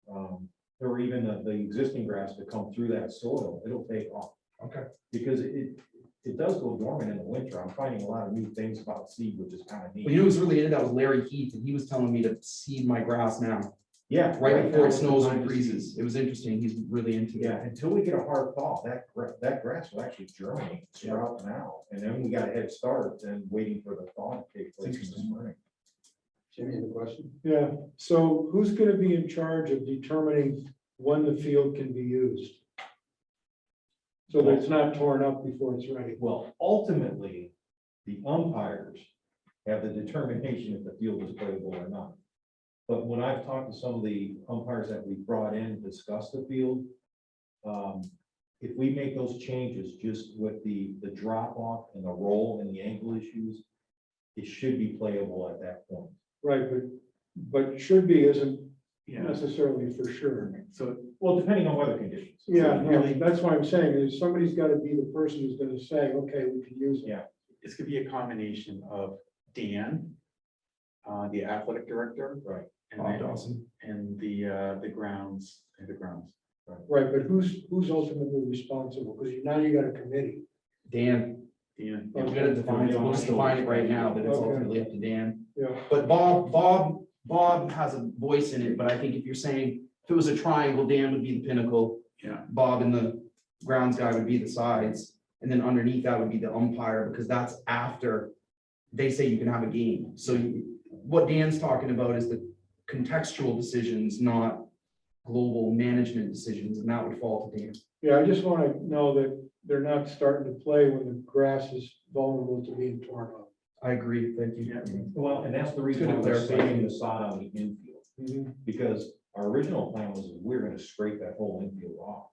or even the existing grass to come through that soil, it'll take off. Okay. Because it does go dormant in the winter. I'm finding a lot of new things about seed, which is kind of Well, neat. you know who's really into that was Larry Heath, and he was telling me to seed my grass now. Yeah. right before it Now's the snows time and to seed. freezes. It was interesting. He's really into Yeah, it. until we get a hard thaw, that grass will actually germinate, sprout now, and then we got a head start and waiting for the thaw to take place in the spring. Jimmy, you have a question? Yeah, so who's gonna be in charge of determining when the field can be used? So that it's not torn up before it's ready. Well, ultimately, the umpires have the determination if the field is playable or not. But when I've talked to some of the umpires that we brought in to discuss the field, if we make those changes just with the drop off and the roll and the ankle issues, it should be playable at that point. Right, but should be isn't Yeah, necessarily for sure. so Well, depending on weather conditions. Yeah, no, that's what I'm saying, is somebody's gotta be the person who's gonna say, okay, we can use it. Yeah. it's gonna be a combination of Dan, the athletic director. Right. And Bob then, Dawson. and the grounds. Right, but who's ultimately responsible? Because now you got a committee. Dan, Dan. we're gonna define it. We'll just define it right now, but it's Okay. ultimately up to Dan. Yeah, But Bob has a voice in it, but I think if you're saying, if it was a triangle, Dan would be the pinnacle. Yeah. Bob and the grounds guy would be the sides, and then underneath that would be the umpire, because that's after they say you can have a game. So what Dan's talking about is the contextual decisions, not global management decisions, and that would fall to Dan. yeah, I just wanna know that they're not starting to play when the grass is vulnerable to being torn up. I agree, thank you. Yeah. Well, and that's the reason why Good we're clarification. saving the sod on the infield, Mhm. because our original plan was we're gonna scrape that whole infield off.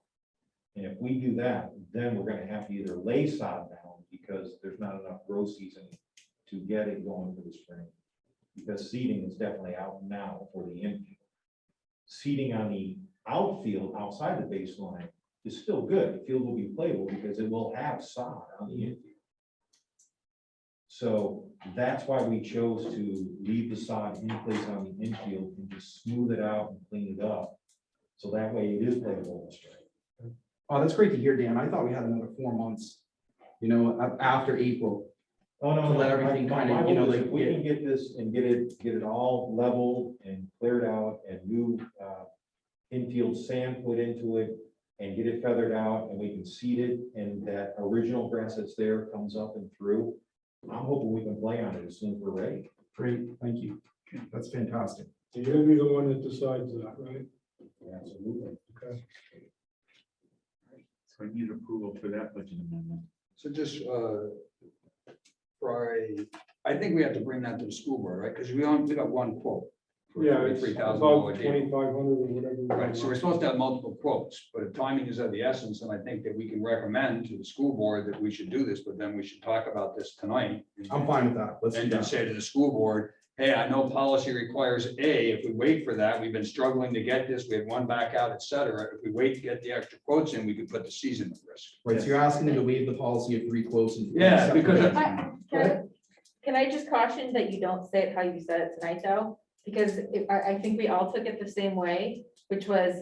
And if we do that, then we're gonna have to either lay sod down because there's not enough grow season to get it going for the spring. Because seeding is definitely out now for the infield. Seeding on the outfield outside the baseline is still good. The field will be playable because it will have sod on the infield. So that's why we chose to leave the sod in place on the infield and just smooth it out and clean it up. So that way it is playable in the spring. Oh, that's great to hear, Dan. I thought we had another 4 months, after April. Oh, no, To no, let everything my kinda, hope is like, if we can get this and get it all leveled and cleared out and new infield sand put into it and get it feathered out and we can seed it and that original grass that's there comes up and through. I'm hoping we can play on it as soon as we're ready. Great, thank you. That's fantastic. And you'll be the one that decides that, right? Absolutely. Okay. So I need approval for that budget amendment. So just, I think we have to bring that to the school board, right? Because we got one quote. for Yeah, it's $3,000 about deal. 2,500 or whatever. Right, so we're supposed to have multiple quotes, but timing is of the essence, and I think that we can recommend to the school board that we should do this, but then we should talk about this tonight. I'm fine with that. Let's do And then that. say to the school board, hey, I know policy requires A, if we wait for that, we've been struggling to get this, we had one back out, et cetera. If we wait to get the extra quotes in, we could put the season at risk. Right, so you're asking them to waive the policy of 3 quotes and. Yeah, because- Can I just caution that you don't say it how you said it tonight, though? Because I think we all took it the same way, which was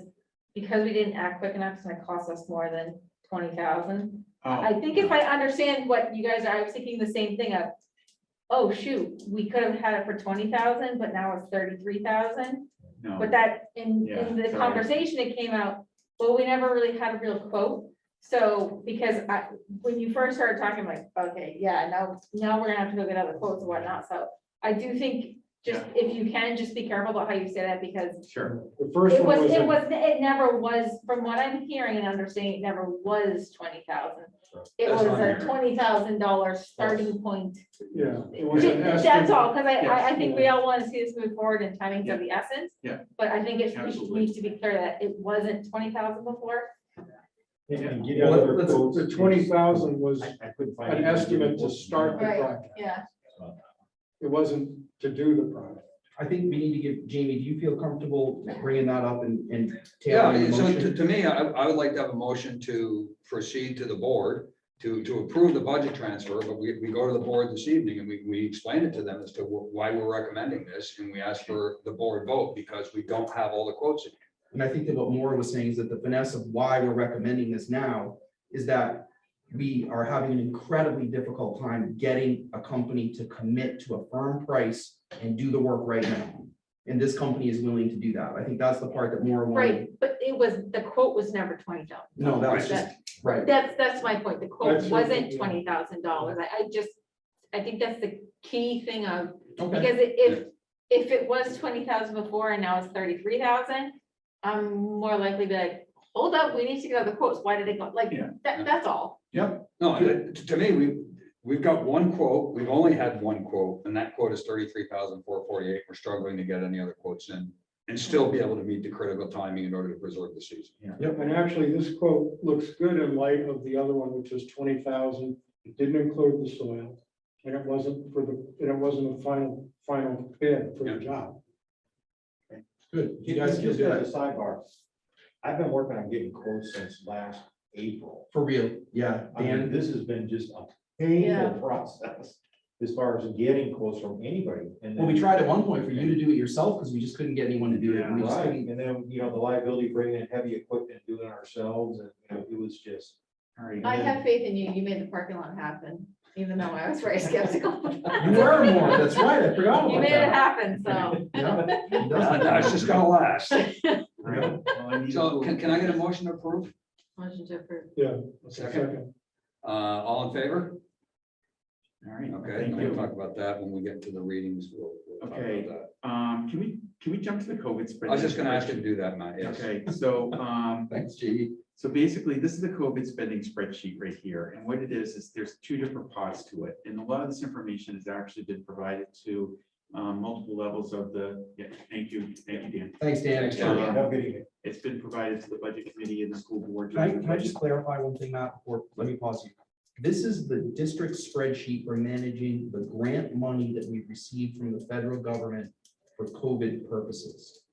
because we didn't act quick enough, it's gonna cost us more than 20,000. I think if I understand what you guys are, I was thinking the same thing of, oh, shoot, we could have had it for 20,000, but now it's 33,000. No, But that, in Yeah, the sorry. conversation, it came out, well, we never really had a real quote. So, because when you first started talking, I'm like, okay, yeah, now we're gonna have to go get other quotes and whatnot. So I do think, just if you can, just be careful about how you say that, because sure. The first it one was, was, it never was, from what I'm hearing and understanding, it never was 20,000. It That's was what I'm a hearing. $20,000 starting point. yeah. it was an That's estimate. all, because I think we Yeah. all want to see this move forward and timing's of the essence. Yeah. But I think it Absolutely. needs to be clear that it wasn't 20,000 before. And get Well, other let's- quotes. The 20,000 was I couldn't find an any other estimate to quotes. start the Right. project. Yeah. It wasn't to do the project. I think we need to give, Jamie, do you feel comfortable bringing that up and Yeah, tailoring the so motion? to me, I would like to have a motion to proceed to the board to approve the budget transfer, but we go to the board this evening and we explain it to them as to why we're recommending this, and we ask for the board vote because we don't have all the quotes in. And I think that what Maura was saying is that the finesse of why we're recommending this now is that we are having an incredibly difficult time getting a company to commit to a firm price and do the work right now. and this company is willing to do that. I think that's the part that more. Right, but the quote was never $20,000. No, that was Right. just, right. That's my point. The quote That's- wasn't yeah. $20,000. I think that's the key thing of, Okay. because if it was 20,000 before and now it's 33,000, I'm more likely to be like, hold up, we need to get other quotes. Why did they go? Like, Yeah. that's all. Yep. No, to me, we've got one quote, we've only had one quote, and that quote is 33,448. We're struggling to get any other quotes in and still be able to meet the critical timing in order to preserve the season. And actually, this quote looks good in light of the other one, which is 20,000. It didn't include the soil. And it wasn't a final bid for the job. Good. You guys can Just do as that. a sidebar, I've been working on getting quotes since last April. For real. Yeah, I mean, Dan. this has been just a Yeah. painful process as far as getting quotes from anybody. And Well, we then- tried at one point for you to do it yourself because we just couldn't get anyone to do it. Yeah. We just Right, couldn't. and then, the liability, bringing in heavy equipment, doing it ourselves, and, it was just. All right. I have faith in you. You made the parking lot happen, even though I was very skeptical. You were more, that's right. I forgot about You made it that. happen, so. Yeah, he does Now that. it's just gonna last. All right. Well, I need So to- can I get a motion to approve? Motion to approve. Yeah. Second. All in favor? All right, Okay, thank we'll you. talk about that when we get to the readings. We'll talk about Okay. that. Can we jump to the COVID spreadsheet? I was just gonna ask you to do that, Matt, yes. Okay, so, Thanks, JD. so basically, this is the COVID spending spreadsheet right here, and what it is there's two different pots to it, and a lot of this information has actually been provided to multiple levels of thank you, Dan. Thanks, Dan. Thanks, Dan. Have a good evening. It's been provided to the budget committee and the school board. Can I just clarify one thing, Matt, before, let me pause you. This is the district spreadsheet for managing the grant money that we've received from the federal government for COVID purposes.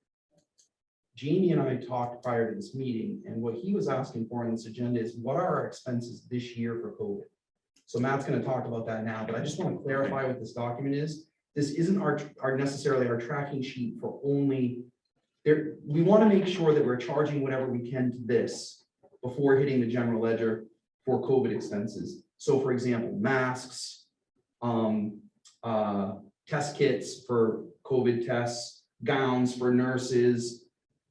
Jamie and I talked prior to this meeting, and what he was asking for on this agenda is what are our expenses this year for COVID? So Matt's gonna talk about that now, but I just want to clarify what this document is. This isn't our necessarily our tracking sheet for only there. We want to make sure that we're charging whatever we can to this before hitting the general ledger for COVID expenses. So for example, masks, test kits for COVID tests, gowns for nurses,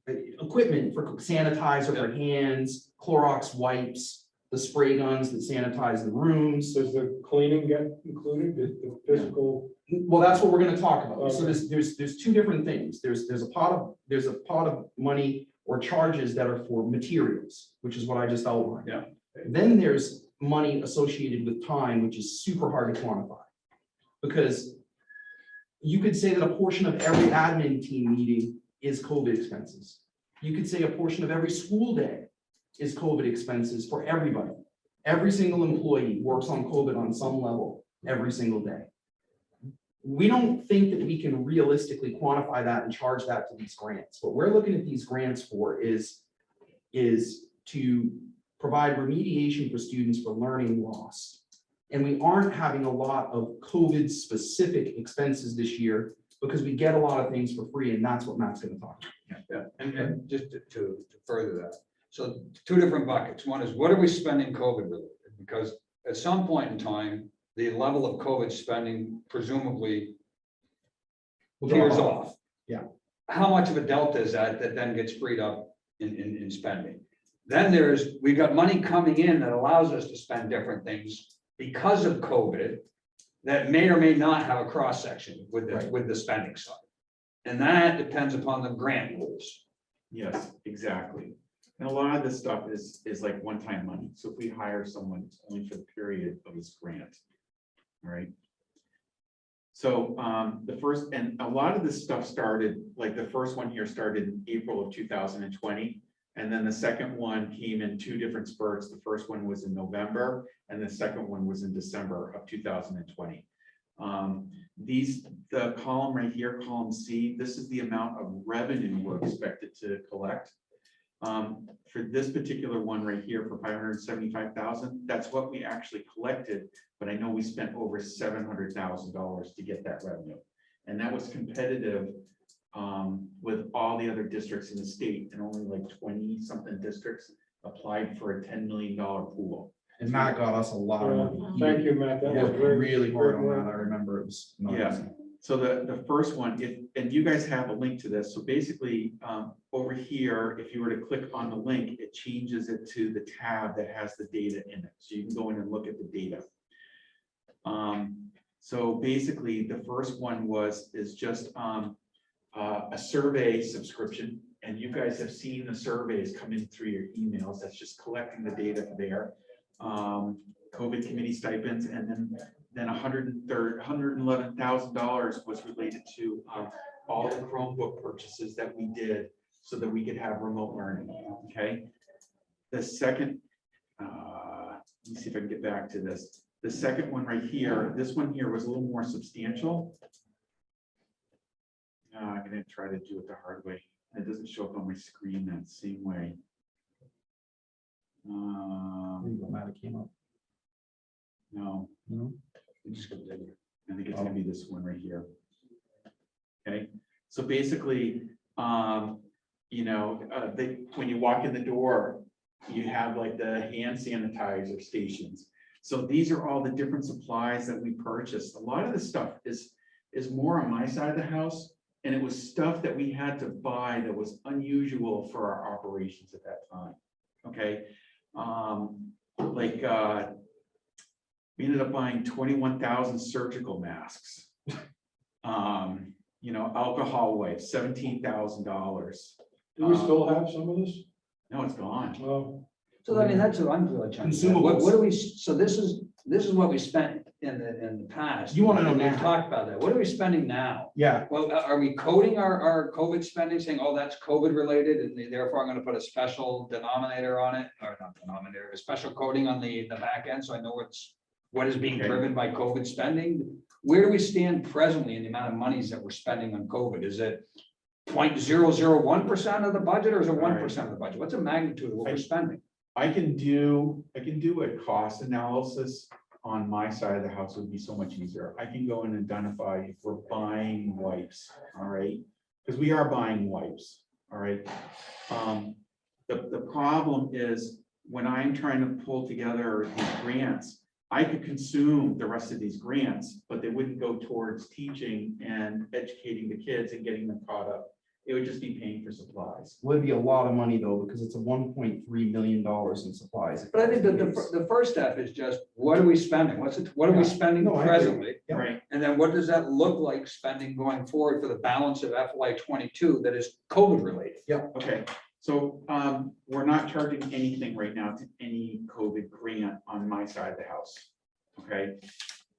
equipment for sanitizer for hands, Clorox wipes, the spray guns that sanitize the rooms. Does the cleaning get included, the physical? Well, that's what we're gonna talk about. So Okay. there's two different things. There's a pot of money or charges that are for materials, which is what I just outlined. Yeah. Then there's money associated with time, which is super hard to quantify. Because you could say that a portion of every admin team meeting is COVID expenses. You could say a portion of every school day is COVID expenses for everybody. Every single employee works on COVID on some level every single day. We don't think that we can realistically quantify that and charge that to these grants. What we're looking at these grants for is to provide remediation for students for learning loss. And we aren't having a lot of COVID specific expenses this year because we get a lot of things for free, and that's what Matt's gonna talk about. Yeah, and just to further that, so two different buckets. One is what are we spending COVID related? Because at some point in time, the level of COVID spending presumably tears off. Yeah. How much of a delta is that then gets freed up in spending? Then we've got money coming in that allows us to spend different things because of COVID that may or may not have a cross section with the spending side. And that depends upon the grant rules. Yes, exactly. And a lot of this stuff is like one-time money. So if we hire someone, it's only for the period of this grant. All right. So and a lot of this stuff started, like the first one here started in April of 2020. And then the second one came in two different spurts. The first one was in November and the second one was in December of 2020. The column right here, column C, this is the amount of revenue we're expected to collect. For this particular one right here for 575,000, that's what we actually collected, but I know we spent over $700,000 to get that revenue. And that was competitive with all the other districts in the state, and only like 20 something districts applied for a $10 million pool. And Matt got us a lot of money. Thank you, Matt. That was Worked great. really hard on Great that. work. I remember it was. Yeah. So the first one, and you guys have a link to this. So basically, over here, if you were to click on the link, it changes it to the tab that has the data in it. So you can go in and look at the data. So basically, the first one is just a survey subscription. And you guys have seen the surveys come in through your emails. That's just collecting the data there. COVID committee stipends, and then $111,000 was related to all the Chromebook purchases that we did so that we could have remote learning. Okay. The second, let me see if I can get back to this. The second one right here, this one here was a little more substantial. I'm going to try to do it the hard way. It doesn't show up on my screen that same way. Came up. No, No? I think it's gonna be this one right here. Okay, so basically, when you walk in the door, you have like the hand sanitizer stations. So these are all the different supplies that we purchased. A lot of the stuff is more on my side of the house. And it was stuff that we had to buy that was unusual for our operations at that time. Okay. We ended up buying 21,000 surgical masks. Alcohol wipes, $17,000. Do we still have some of this? No, it's gone. Oh, So I mean, that's what I'm really trying to say. What do we, so this is what we spent in the past. You wanna know We now? talked about that. What are we spending now? Yeah, Well, are we coding our COVID spending, saying, oh, that's COVID related, and therefore I'm gonna put a special denominator on it, or not denominator, a special coding on the back end, so I know what is being Okay. driven by COVID spending? Where do we stand presently in the amount of monies that we're spending on COVID? Is it 0.001% of the budget, or is it 1% of the budget? What's the magnitude of what we're spending? I can do a cost analysis on my side of the house. It would be so much easier. I can go and identify if we're buying wipes, all right? Because we are buying wipes, all right? The problem is when I'm trying to pull together these grants, I could consume the rest of these grants, but they wouldn't go towards teaching and educating the kids and getting them caught up. It would just be paying for supplies. would be a lot of money though, because it's a $1.3 million in supplies. But I think that the first step is just, what are we spending? What are we spending No, I agree. presently? Yep. Right. And then what does that look like spending going forward for the balance of FY22 that is COVID related? Okay, so we're not charging anything right now to any COVID grant on my side of the house. Okay.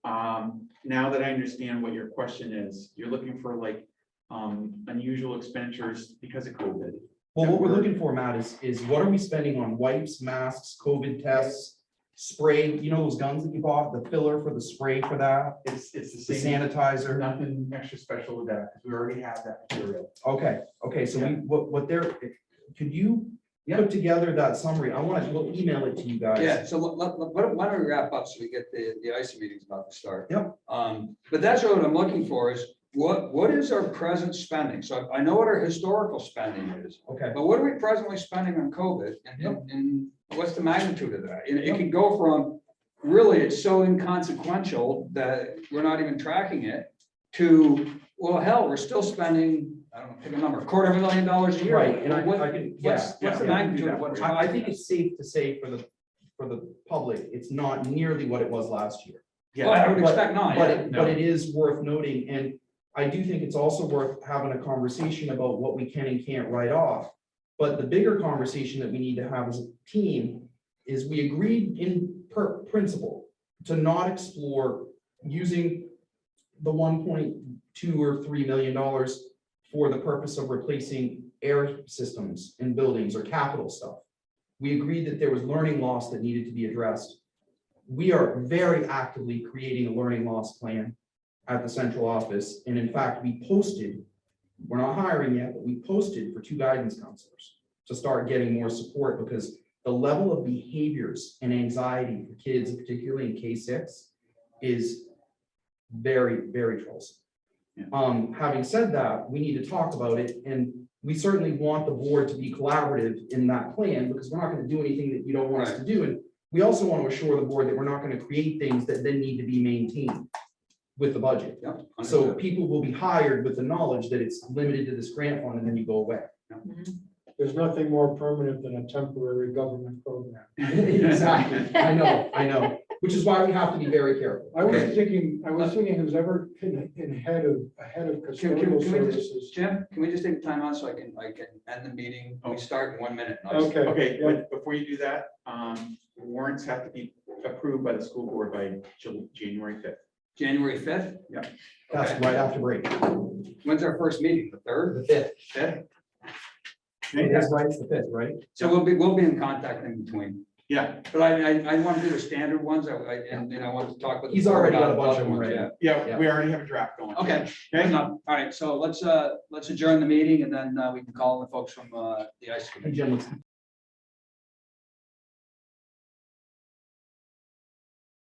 Now that I understand what your question is, you're looking for like unusual expenditures because of COVID. Well, what we're looking for, Matt, is what are we spending on wipes, masks, COVID tests, spray, those guns that you bought, the filler for the spray for that, It's the the same, sanitizer. nothing extra special with that, because we already have that material. Okay, so Yeah. could you put together that summary? We'll email it to you guys. Yeah, so why don't we wrap up so we get the IC meetings about to start? Yep. But that's what I'm looking for is, what is our present spending? So I know what our historical spending is, Okay, but what are we presently spending on COVID? And what's the magnitude of that? And it can go from, really, it's so inconsequential that we're not even tracking it, to, well, hell, we're still spending, I don't know, pick a number, $250,000 a year. right, and I What- can, What's the magnitude of what's? I think it's safe to say for the public, it's not nearly what it was last year. Well, I would expect not. But yeah. but it is worth noting, and I do think it's also worth having a conversation about what we can and can't write off. But the bigger conversation that we need to have as a team is we agreed in principle to not explore using the 1.2 or $3 million for the purpose of replacing air systems in buildings or capital stuff. We agreed that there was learning loss that needed to be addressed. We are very actively creating a learning loss plan at the central office. And in fact, we posted, we're not hiring yet, but we posted for 2 guidance counselors to start getting more support, because the level of behaviors and anxiety for kids, particularly in K-6, is very, very troublesome. Yeah. Having said that, we need to talk about it, and we certainly want the board to be collaborative in that plan, because we're not going to do anything that you don't want us to do. And we also want to assure the board that we're not going to create things that then need to be maintained. with the budget. Yep. So understood. people will be hired with the knowledge that it's limited to this grant fund and then you go away. There's nothing more permanent than a temporary government program. Exactly, I know, which is why we have to be very careful. I was Okay. thinking who's ever in head of Can custodial we just- services. Jim, can we just take time out so I can end the meeting? We start in 1 minute. Okay. Okay, yeah. but before you do that, warrants have to be approved by the school board by January 5th. January 5th? Yeah. That's Okay. right after break. When's our first meeting? The 3rd? The fifth. 5th? That's right, it's the fifth, right? So we'll be in contact in between. Yeah, But I want to do the standard ones, and I want to talk with. the He's board already got about a bunch other of them ones, ready. yeah. yeah, we already have a draft going. Okay, fair enough. All right, so let's adjourn the meeting and then we can call the folks from the ICE Hey, committee. Jim, let's